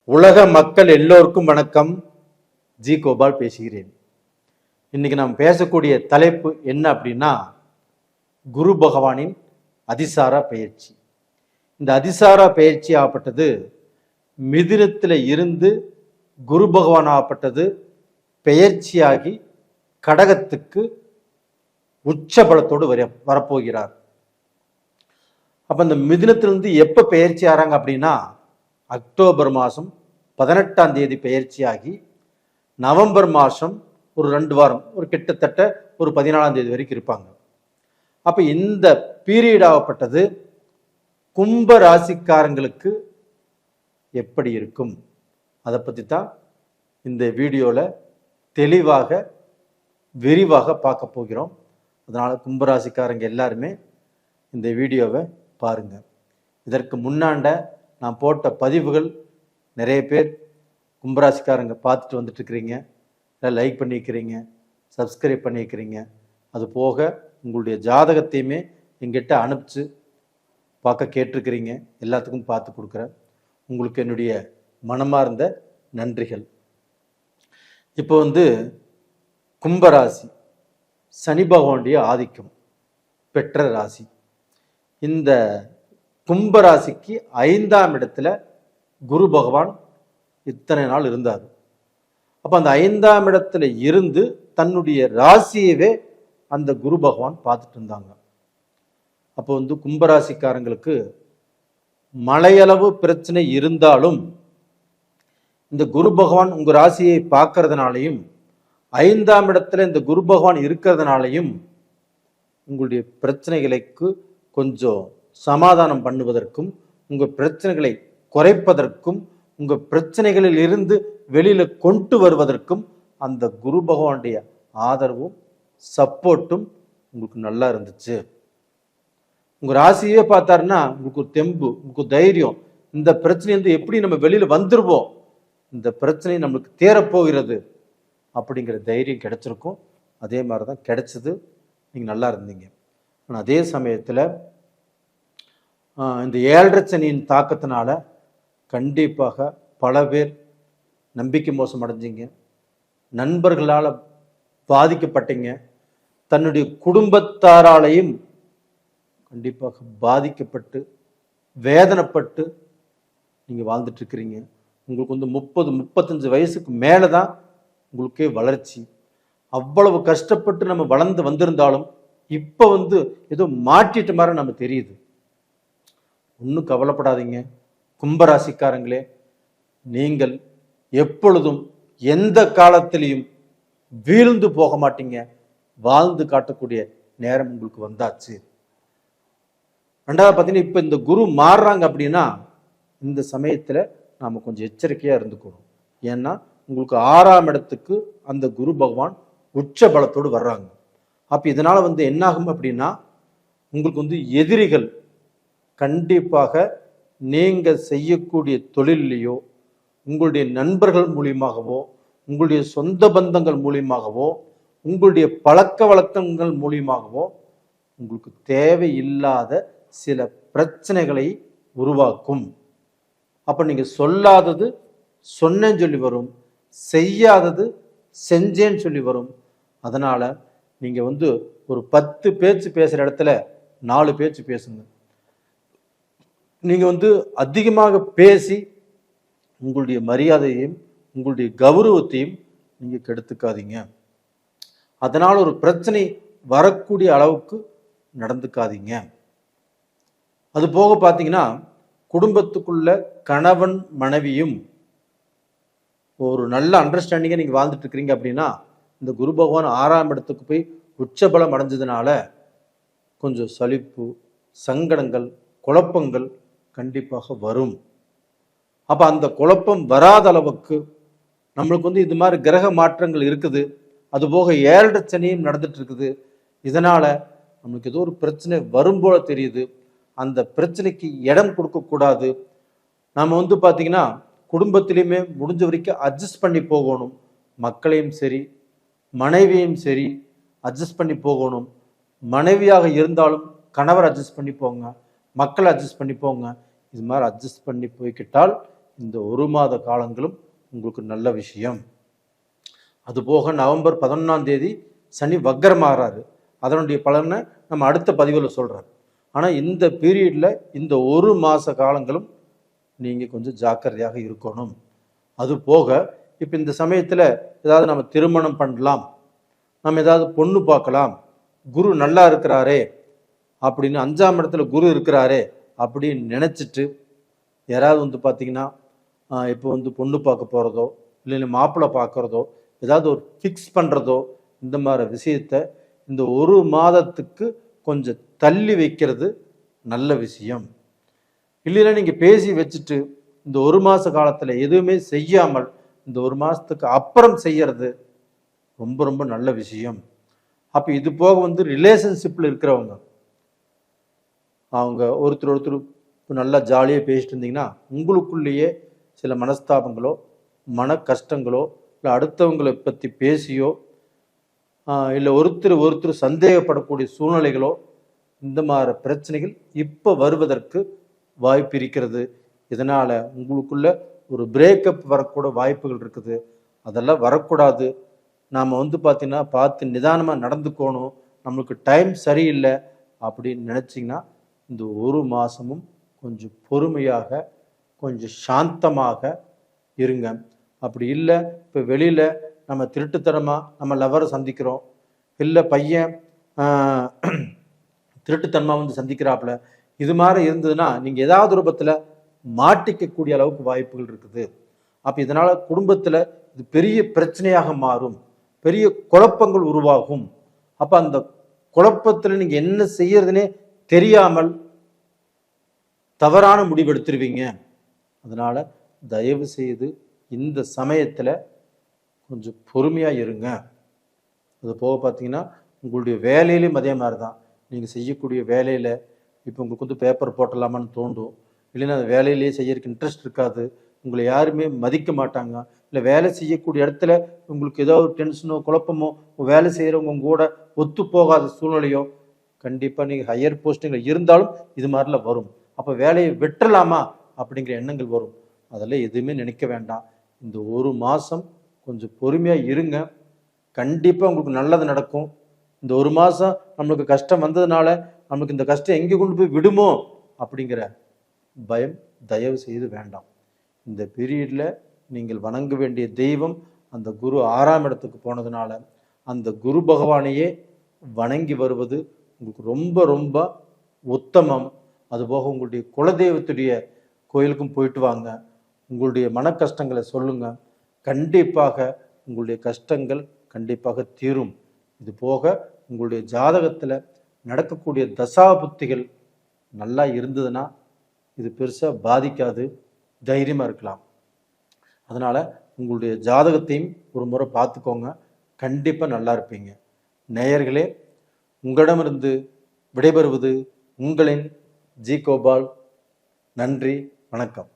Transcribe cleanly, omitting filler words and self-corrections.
உலக மக்கள் எல்லோருக்கும் வணக்கம். ஜி கோபால் பேசுகிறேன். இன்னைக்கு நாம் பேசக்கூடிய தலைப்பு என்ன அப்படின்னா, குரு பகவானின் அதிசார பயிற்சி. இந்த அதிசார பயிற்சி ஆகப்பட்டது மிதுனத்தில் இருந்து குரு பகவான் ஆகப்பட்டது பெயர்ச்சியாகி கடகத்துக்கு உச்ச பலத்தோடு வரப்போகிறார். அப்ப இந்த மிதுனத்திலிருந்து எப்ப பெயர்ச்சி ஆறாங்க அப்படின்னா, அக்டோபர் மாதம் 18ஆம் தேதி பெயர்ச்சியாகி நவம்பர் மாதம் ஒரு 2 வாரம், ஒரு கிட்டத்தட்ட ஒரு 14ஆம் தேதி வரைக்கும் இருப்பாங்க. அப்ப இந்த பீரியட் ஆகப்பட்டது கும்ப ராசிக்காரங்களுக்கு எப்படி இருக்கும், அதை பற்றி தான் இந்த வீடியோவில் தெளிவாக விரிவாக பார்க்க போகிறோம். அதனால் கும்பராசிக்காரங்க எல்லாருமே இந்த வீடியோவை பாருங்க. இதற்கு முன்னாண்ட நான் போட்ட பதிவுகள் நிறைய பேர் கும்பராசிக்காரங்க பார்த்துட்டு வந்துட்டு இருக்கிறீங்க, லைக் பண்ணிக்கிறீங்க, சப்ஸ்கிரைப் பண்ணிக்கிறீங்க. அது போக உங்களுடைய ஜாதகத்தையுமே எங்கிட்ட அனுப்பிச்சு பார்க்க கேட்டிருக்கிறீங்க. எல்லாத்துக்கும் பார்த்து கொடுக்குறேன். உங்களுக்கு என்னுடைய மனமார்ந்த நன்றிகள். இப்போ கும்பராசி சனி பகவானுடைய ஆதிக்கம் பெற்ற ராசி. இந்த கும்பராசிக்கு 5ஆம் இடத்துல குரு பகவான் இத்தனை நாள் இருந்தார். அப்ப அந்த 5ஆம் இடத்துல இருந்து தன்னுடைய ராசியவே அந்த குரு பகவான் பார்த்துட்டு இருந்தாங்க. அப்போ கும்பராசிக்காரங்களுக்கு மலையளவு பிரச்சனை இருந்தாலும் இந்த குரு பகவான் உங்க ராசியை பார்க்கறதுனாலையும் 5ஆம் இடத்துல இந்த குரு பகவான் இருக்கிறதுனாலையும் உங்களுடைய பிரச்சனைகளுக்கு கொஞ்சம் சமாதானம் பண்ணுவதற்கும், உங்க பிரச்சனைகளை குறைப்பதற்கும், உங்க பிரச்சனைகளில் இருந்து வெளியில கொண்டு வருவதற்கும் அந்த குரு பகவானுடைய ஆதரவும் சப்போர்ட்டும் உங்களுக்கு நல்லா இருந்துச்சு. உங்க ராசியே பார்த்தாருன்னா உங்களுக்கு ஒரு தெம்பு, உங்களுக்கு தைரியம், இந்த பிரச்சனை எப்படி நம்ம வெளியில வந்துருவோம், இந்த பிரச்சனை நம்மளுக்கு தேரப்போகிறது அப்படிங்கிற தைரியம் கிடைச்சிருக்கும். அதே மாதிரிதான் கிடைச்சது. நீங்க நல்லா இருந்தீங்க. ஆனால் அதே சமயத்துல இந்த 7.5 சனியின் தாக்கத்தினால கண்டிப்பாக பல பேர் நம்பிக்கை மோசம் அடைஞ்சிங்க, நண்பர்களால் பாதிக்கப்பட்டீங்க, தன்னுடைய குடும்பத்தாராலையும் கண்டிப்பாக பாதிக்கப்பட்டு வேதனைப்பட்டு நீங்கள் வாழ்ந்துட்டு இருக்கிறீங்க. உங்களுக்கு 30-35 வயசுக்கு மேலே தான் உங்களுக்கே வளர்ச்சி. அவ்வளவு கஷ்டப்பட்டு நம்ம வளர்ந்து வந்திருந்தாலும் இப்போ ஏதோ மாற்றிட்ட மாதிரி நம்ம தெரியுது. ஒன்றும் கவலைப்படாதீங்க கும்பராசிக்காரங்களே. நீங்கள் எப்பொழுதும் எந்த காலத்திலையும் வீழ்ந்து போக மாட்டீங்க. வாழ்ந்து காட்டக்கூடிய நேரம் உங்களுக்கு வந்தாச்சு. 2வது பார்த்தீங்கன்னா, இப்போ இந்த குரு மாறுறாங்க அப்படின்னா இந்த சமயத்தில் நாம் கொஞ்சம் எச்சரிக்கையாக இருந்துக்கணும். ஏன்னா உங்களுக்கு 6ஆம் இடத்துக்கு அந்த குரு பகவான் உச்ச பலத்தோடு வர்றாங்க. அப்போ இதனால் என்னாகும் அப்படின்னா, உங்களுக்கு எதிரிகள் கண்டிப்பாக நீங்க செய்யக்கூடிய தொழிலையோ, உங்களுடைய நண்பர்கள் மூலியமாகவோ, உங்களுடைய சொந்த பந்தங்கள் மூலியமாகவோ, உங்களுடைய பழக்க வழக்கங்கள் மூலியமாகவோ உங்களுக்கு தேவையில்லாத சில பிரச்சனைகளை உருவாக்கும். அப்ப நீங்க சொல்லாதது சொன்னேன்னு சொல்லி வரும், செய்யாதது செஞ்சேன்னு சொல்லி வரும். அதனால நீங்க ஒரு 10 பேச்சு பேசுற இடத்துல 4 பேச்சு பேசுங்க. நீங்க அதிகமாக பேசி உங்களுடைய மரியாதையையும் உங்களுடைய கௌரவத்தையும் நீங்க கெடுத்துக்காதீங்க. அதனால ஒரு பிரச்சனை வரக்கூடிய அளவுக்கு நடந்துக்காதீங்க. அது போக பார்த்தீங்கன்னா, குடும்பத்துக்குள்ள கணவன் மனைவியும் ஒரு நல்ல அண்டர்ஸ்டாண்டிங்கை நீங்க வாழ்ந்துட்டு இருக்கிறீங்க அப்படின்னா, இந்த குரு பகவான் 6ஆம் இடத்துக்கு போய் உச்சபலம் அடைஞ்சதுனால கொஞ்சம் சலிப்பு, சங்கடங்கள், குழப்பங்கள் கண்டிப்பாக வரும். அப்ப அந்த குழப்பம் வராத அளவுக்கு நம்மளுக்கு இது மாதிரி கிரக மாற்றங்கள் இருக்குது. அது போக 7.5 சனியும் நடந்துட்டு இருக்குது. இதனால நம்மளுக்கு ஏதோ ஒரு பிரச்சனை வரும் போல தெரியுது. அந்த பிரச்சனைக்கு இடம் கொடுக்க கூடாது. நாம பார்த்தீங்கன்னா, குடும்பத்திலையுமே முடிஞ்ச வரைக்கும் அட்ஜஸ்ட் பண்ணி போகணும். மக்களையும் சரி மனைவியும் சரி அட்ஜஸ்ட் பண்ணி போகணும். மனைவியாக இருந்தாலும் கணவர் அட்ஜஸ்ட் பண்ணி போங்க, மக்கள் அட்ஜஸ்ட் பண்ணி போங்க. இது மாதிரி அட்ஜஸ்ட் பண்ணி போய்கிட்டால் இந்த 1 மாத காலங்களும் உங்களுக்கு நல்ல விஷயம். அதுபோக நவம்பர் 11 சனி வக்கரமாகறாரு. அதனுடைய பலனை நம்ம அடுத்த பதிவில் சொல்கிறேன். ஆனால் இந்த பீரியடில் இந்த 1 மாத காலங்களும் நீங்கள் கொஞ்சம் ஜாக்கிரதையாக இருக்கணும். அது போக இப்போ இந்த சமயத்தில் ஏதாவது நம்ம திருமணம் பண்ணலாம், நம்ம ஏதாவது பொண்ணு பார்க்கலாம், குரு நல்லா இருக்கிறாரே அப்படின்னு 5ஆம் இடத்துல குரு இருக்கிறாரே அப்படின்னு நினச்சிட்டு யாராவது பார்த்தீங்கன்னா இப்போ பொண்ணு பார்க்க போகிறதோ இல்லை மாப்பிள்ளை பார்க்குறதோ ஏதாவது ஒரு ஃபிக்ஸ் பண்ணுறதோ இந்த மாதிரி விஷயத்த இந்த 1 மாதத்துக்கு கொஞ்சம் தள்ளி வைக்கிறது நல்ல விஷயம். இல்லைன்னா நீங்கள் பேசி வச்சுட்டு இந்த 1 மாத காலத்தில் எதுவுமே செய்யாமல் இந்த 1 மாதத்துக்கு அப்புறம் செய்யறது ரொம்ப ரொம்ப நல்ல விஷயம். அப்போ இது போக ரிலேஷன்ஷிப்பில் இருக்கிறவங்க அவங்க ஒருத்தர் நல்லா ஜாலியாக பேசிட்டு இருந்தீங்கன்னா உங்களுக்குள்ளேயே சில மனஸ்தாபங்களோ மன கஷ்டங்களோ இல்லை அடுத்தவங்களை பற்றி பேசியோ இல்லை ஒருத்தர் சந்தேகப்படக்கூடிய சூழ்நிலைகளோ இந்த மாதிரி பிரச்சனைகள் இப்போ வருவதற்கு வாய்ப்பு இருக்கிறது. இதனால் உங்களுக்குள்ள ஒரு பிரேக்கப் வரக்கூட வாய்ப்புகள் இருக்குது. அதெல்லாம் வரக்கூடாது. நாம் பார்த்தீங்கன்னா பார்த்து நிதானமாக நடந்துக்கணும். நம்மளுக்கு டைம் சரியில்லை அப்படின்னு நினச்சிங்கன்னா இந்த 1 மாதமும் கொஞ்சம் பொறுமையாக கொஞ்சம் சாந்தமாக இருங்க. அப்படி இல்லை இப்போ வெளியில் நம்ம திருட்டுத்தனமாக நம்ம லவரை சந்திக்கிறோம், இல்லை பையன் திருட்டுத்தனமாக சந்திக்கிறாப்புல, இது மாதிரி இருந்ததுன்னா நீங்கள் ஏதாவது ரூபத்தில் மாட்டிக்கக்கூடிய அளவுக்கு வாய்ப்புகள் இருக்குது. அப்போ இதனால் குடும்பத்தில் இது பெரிய பிரச்சனையாக மாறும், பெரிய குழப்பங்கள் உருவாகும். அப்போ அந்த குழப்பத்தில் நீங்கள் என்ன செய்யறதுனே தெரியாமல் தவறான முடிவெடுத்துருவீங்க. அதனால் தயவு செய்து இந்த சமயத்தில் கொஞ்சம் பொறுமையாக இருங்க. அது போக பார்த்தீங்கன்னா உங்களுடைய வேலையிலையும் அதே மாதிரி தான். நீங்கள் செய்யக்கூடிய வேலையில் இப்போ உங்களுக்கு பேப்பர் போட்டலாமான்னு தோண்டும், இல்லைன்னா அந்த வேலையிலேயே செய்யறதுக்கு இன்ட்ரெஸ்ட் இருக்காது, உங்களை யாருமே மதிக்க மாட்டாங்க, இல்லை வேலை செய்யக்கூடிய இடத்துல உங்களுக்கு ஏதோ ஒரு டென்ஷனோ குழப்பமோ வேலை செய்கிறவங்க கூட ஒத்து போகாத சூழ்நிலையோ கண்டிப்பாக நீங்கள் ஹையர் போஸ்டிங்கில் இருந்தாலும் இது மாதிரிலாம் வரும். அப்போ வேலையை வெட்டலாமா அப்படிங்கிற எண்ணங்கள் வரும். அதெல்லாம் எதுவுமே நினைக்க வேண்டாம். இந்த 1 மாதம் கொஞ்சம் பொறுமையாக இருங்க, கண்டிப்பாக உங்களுக்கு நல்லது நடக்கும். இந்த 1 மாதம் நம்மளுக்கு கஷ்டம் வந்ததுனால நம்மளுக்கு இந்த கஷ்டம் எங்கே கொண்டு போய் விடுமோ அப்படிங்கிற பயம் தயவு செய்து வேண்டாம். இந்த பீரியடில் நீங்கள் வணங்க வேண்டிய தெய்வம் அந்த குரு 6ஆம் இடத்துக்கு போனதுனால அந்த குரு பகவானையே வணங்கி வருவது உங்களுக்கு ரொம்ப ரொம்ப உத்தமம். அதுபோக உங்களுடைய குலதெய்வத்துடைய கோயிலுக்கும் போயிட்டு வாங்க, உங்களுடைய மன கஷ்டங்களை சொல்லுங்க, கண்டிப்பாக உங்களுடைய கஷ்டங்கள் கண்டிப்பாக தீரும். இது போக உங்களுடைய ஜாதகத்தில் நடக்கக்கூடிய தசாபுத்திகள் நல்லா இருந்ததுன்னா இது பெருசாக பாதிக்காது, தைரியமாக இருக்கலாம். அதனால் உங்களுடைய ஜாதகத்தையும் ஒரு முறை பார்த்துக்கோங்க, கண்டிப்பாக நல்லா இருப்பீங்க. நேயர்களே, உங்களிடமிருந்து விடைபெறுவது உங்களின் ஜி கோபால். நன்றி, வணக்கம்.